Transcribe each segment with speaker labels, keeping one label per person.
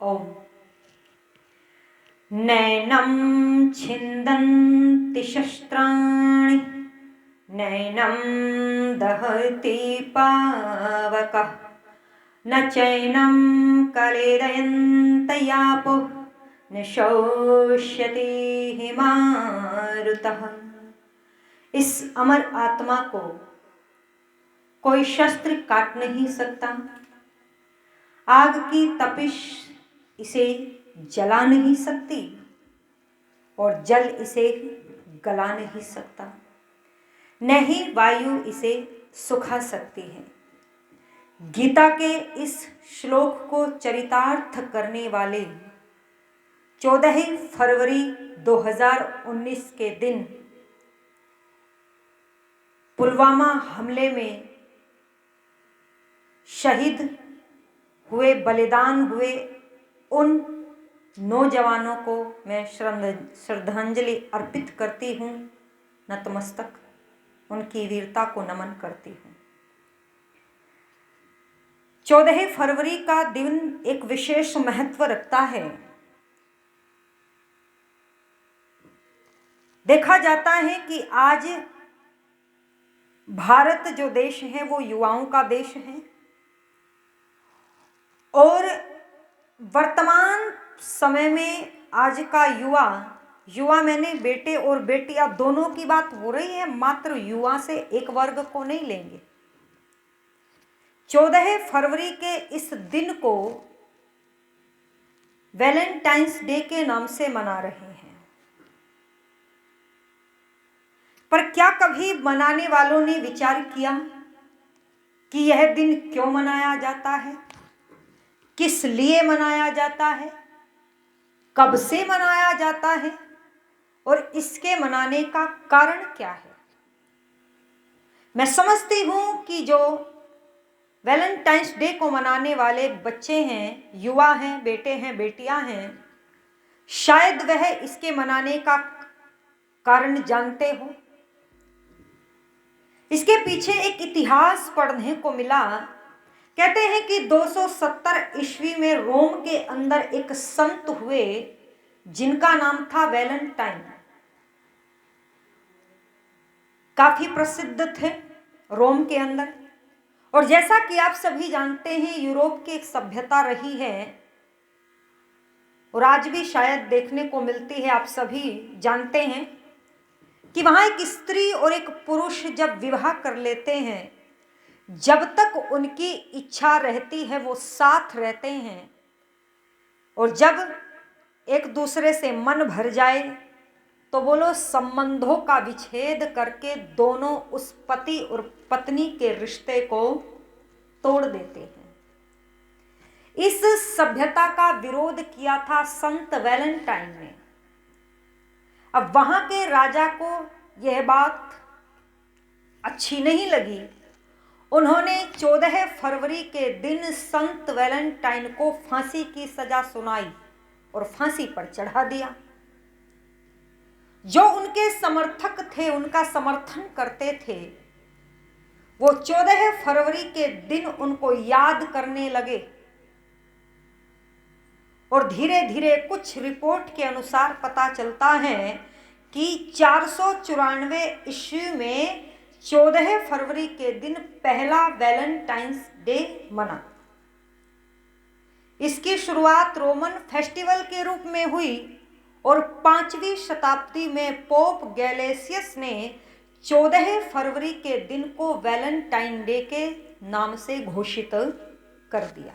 Speaker 1: ओम। नैनं छिन्दन्ति शस्त्राणि नैनं दहति पावकः न चैनं क्लेदयन्त्यापो न शोष्यति हिमारुतः। इस अमर आत्मा को कोई शस्त्र काट नहीं सकता, आग की तपिश इसे जला नहीं सकती और जल इसे गला नहीं सकता, न ही वायु इसे सुखा सकती है। गीता के इस श्लोक को चरितार्थ करने वाले 14 फरवरी 2019 के दिन पुलवामा हमले में शहीद हुए, बलिदान हुए उन नौजवानों को मैं श्रद्धांजलि अर्पित करती हूँ, नतमस्तक उनकी वीरता को नमन करती हूँ। 14 फरवरी का दिन एक विशेष महत्व रखता है। देखा जाता है कि आज भारत जो देश है वो युवाओं का देश है और वर्तमान समय में आज का युवा मैंने बेटे और बेटियां दोनों की बात हो रही है, मात्र युवा से एक वर्ग को नहीं लेंगे। 14 फरवरी के इस दिन को वैलेंटाइंस डे के नाम से मना रहे हैं, पर क्या कभी मनाने वालों ने विचार किया कि यह दिन क्यों मनाया जाता है, किस लिए मनाया जाता है, कब से मनाया जाता है और इसके मनाने का कारण क्या है? मैं समझती हूं कि जो वैलेंटाइंस डे को मनाने वाले बच्चे हैं, युवा हैं, बेटे हैं, बेटियां हैं, शायद वह इसके मनाने का कारण जानते हो। इसके पीछे एक इतिहास पढ़ने को मिला। कहते हैं कि 270 ईस्वी में रोम के अंदर एक संत हुए जिनका नाम था वैलेंटाइन। काफी प्रसिद्ध थे रोम के अंदर, और जैसा कि आप सभी जानते हैं यूरोप की एक सभ्यता रही है और आज भी शायद देखने को मिलती है। आप सभी जानते हैं कि वहां एक स्त्री और एक पुरुष जब विवाह कर लेते हैं, जब तक उनकी इच्छा रहती है वो साथ रहते हैं, और जब एक दूसरे से मन भर जाए तो बोलो संबंधों का विच्छेद करके दोनों उस पति और पत्नी के रिश्ते को तोड़ देते हैं। इस सभ्यता का विरोध किया था संत वैलेंटाइन ने। अब वहां के राजा को यह बात अच्छी नहीं लगी। उन्होंने 14 फरवरी के दिन संत वैलेंटाइन को फांसी की सजा सुनाई और फांसी पर चढ़ा दिया। जो उनके समर्थक थे, उनका समर्थन करते थे, वो 14 फरवरी के दिन उनको याद करने लगे और धीरे धीरे कुछ रिपोर्ट के अनुसार पता चलता है कि 494 ईस्वी में 14 फरवरी के दिन पहला वैलेंटाइंस डे मना। इसकी शुरुआत रोमन फेस्टिवल के रूप में हुई और 5वीं शताब्दी में पोप गैलेसियस ने 14 फरवरी के दिन को वैलेंटाइन डे के नाम से घोषित कर दिया।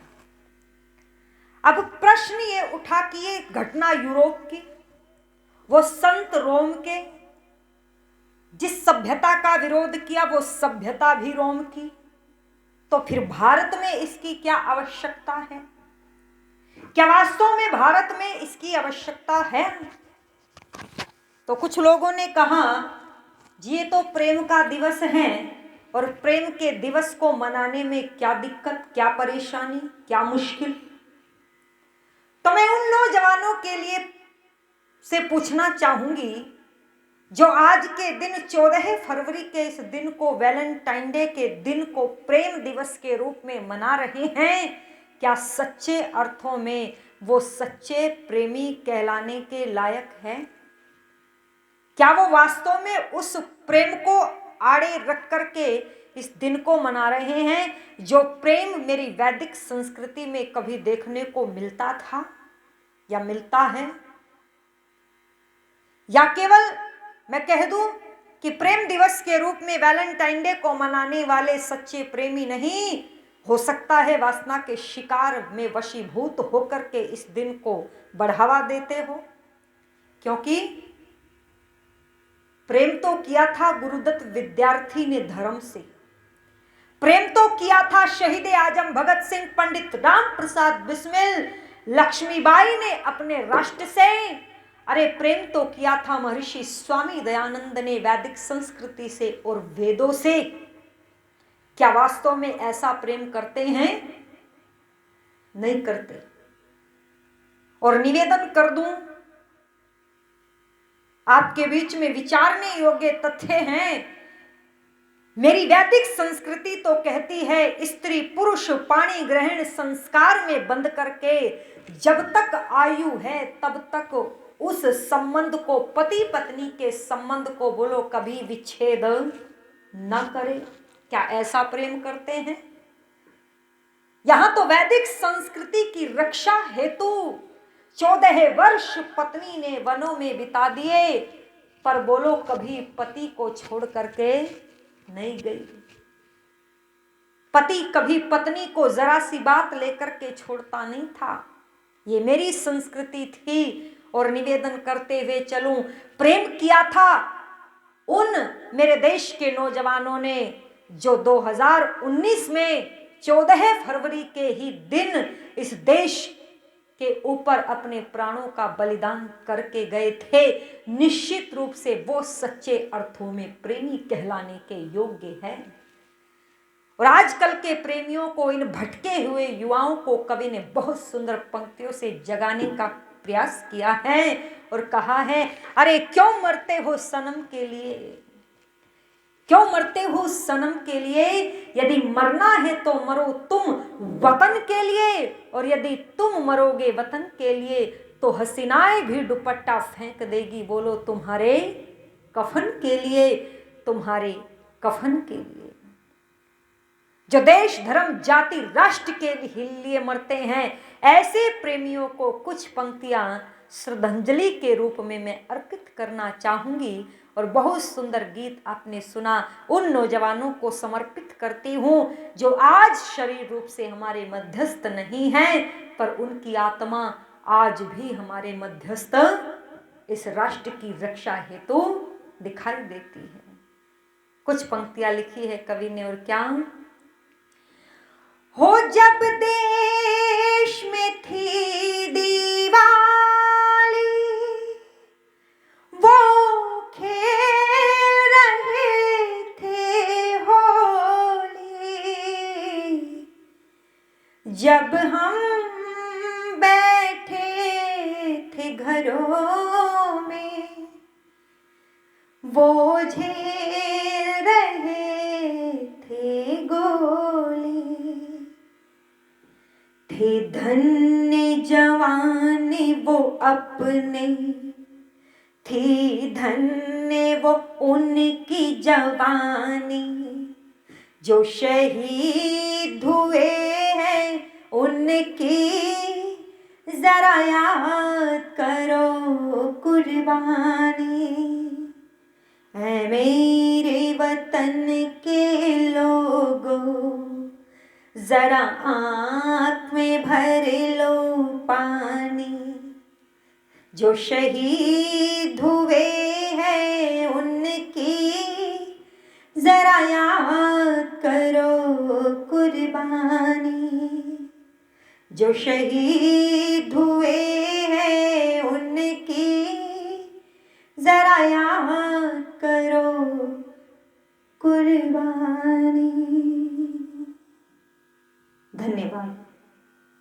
Speaker 1: अब प्रश्न ये उठा कि ये घटना यूरोप की, वो संत रोम के, जिस सभ्यता का विरोध किया वो सभ्यता भी रोम की, तो फिर भारत में इसकी क्या आवश्यकता है? क्या वास्तव में भारत में इसकी आवश्यकता है? तो कुछ लोगों ने कहा जी ये तो प्रेम का दिवस है और प्रेम के दिवस को मनाने में क्या दिक्कत, क्या परेशानी, क्या मुश्किल। तो मैं उन नौजवानों के लिए से पूछना चाहूंगी जो आज के दिन 14 फरवरी के इस दिन को, वैलेंटाइन डे के दिन को प्रेम दिवस के रूप में मना रहे हैं, क्या सच्चे अर्थों में वो सच्चे प्रेमी कहलाने के लायक है? क्या वो वास्तव में उस प्रेम को आड़े रख करके इस दिन को मना रहे हैं जो प्रेम मेरी वैदिक संस्कृति में कभी देखने को मिलता था या मिलता है? या केवल मैं कह दूं कि प्रेम दिवस के रूप में वैलेंटाइन डे को मनाने वाले सच्चे प्रेमी नहीं, हो सकता है वासना के शिकार में वशीभूत होकर के इस दिन को बढ़ावा देते हो। क्योंकि प्रेम तो किया था गुरुदत्त विद्यार्थी ने धर्म से, प्रेम तो किया था शहीद आजम भगत सिंह, पंडित राम प्रसाद बिस्मिल, लक्ष्मीबाई ने अपने राष्ट्र से। अरे प्रेम तो किया था महर्षि स्वामी दयानंद ने वैदिक संस्कृति से और वेदों से। क्या वास्तव में ऐसा प्रेम करते हैं? नहीं करते। और निवेदन कर दूं, आपके बीच में विचारने योग्य तथ्य हैं। मेरी वैदिक संस्कृति तो कहती है स्त्री पुरुष पाणी ग्रहण संस्कार में बंद करके जब तक आयु है तब तक उस संबंध को, पति पत्नी के संबंध को बोलो कभी विच्छेद न करे। क्या ऐसा प्रेम करते हैं? यहां तो वैदिक संस्कृति की रक्षा हेतु 14 वर्ष पत्नी ने वनों में बिता दिए, पर बोलो कभी पति को छोड़ करके नहीं गई। पति कभी पत्नी को जरा सी बात लेकर के छोड़ता नहीं था। ये मेरी संस्कृति थी। और निवेदन करते हुए चलूं, प्रेम किया था उन मेरे देश के नौजवानों ने जो 2019 में 14 फरवरी के ही दिन इस देश के ऊपर अपने प्राणों का बलिदान करके गए थे। निश्चित रूप से वो सच्चे अर्थों में प्रेमी कहलाने के योग्य है। और आजकल के प्रेमियों को, इन भटके हुए युवाओं को कवि ने बहुत सुंदर पंक्तियों से जगाने का प्रयास किया है और कहा है, अरे क्यों मरते हो सनम के लिए, क्यों मरते हो सनम के लिए, यदि मरना है तो मरो तुम वतन के लिए, और यदि तुम मरोगे वतन के लिए तो हसीनाएं भी दुपट्टा फेंक देगी, बोलो तुम्हारे कफन के लिए, तुम्हारे कफन के लिए। जो देश धर्म जाति राष्ट्र के लिए मरते हैं, ऐसे प्रेमियों को कुछ पंक्तियां श्रद्धांजलि के रूप में मैं अर्पित करना चाहूंगी। और बहुत सुंदर गीत आपने सुना, उन नौजवानों को समर्पित करती हूं जो आज शरीर रूप से हमारे मध्यस्थ नहीं हैं, पर उनकी आत्मा आज भी हमारे मध्यस्थ इस राष्ट्र की रक्षा हेतु दिखाई देती है। कुछ पंक्तियां लिखी है कवि ने, और क्या हो जब देश में थी दीवाली, वो खेल रहे थे होली, जब हम बैठे थे घरों में वो झेल रहे थे गोली, थे धन्य जवान वो अपने, थी धन्य वो उनकी जवानी, जो शहीद हुए हैं उनकी जरा याद करो कुर्बानी। ऐ मेरे वतन के लोगों जरा आँख में भर लो पानी, जो शहीद हुए हैं उनकी जरा याद करो कुर्बानी, जो शहीद हुए हैं उनकी जरा याद करो कुर्बानी। धन्यवाद।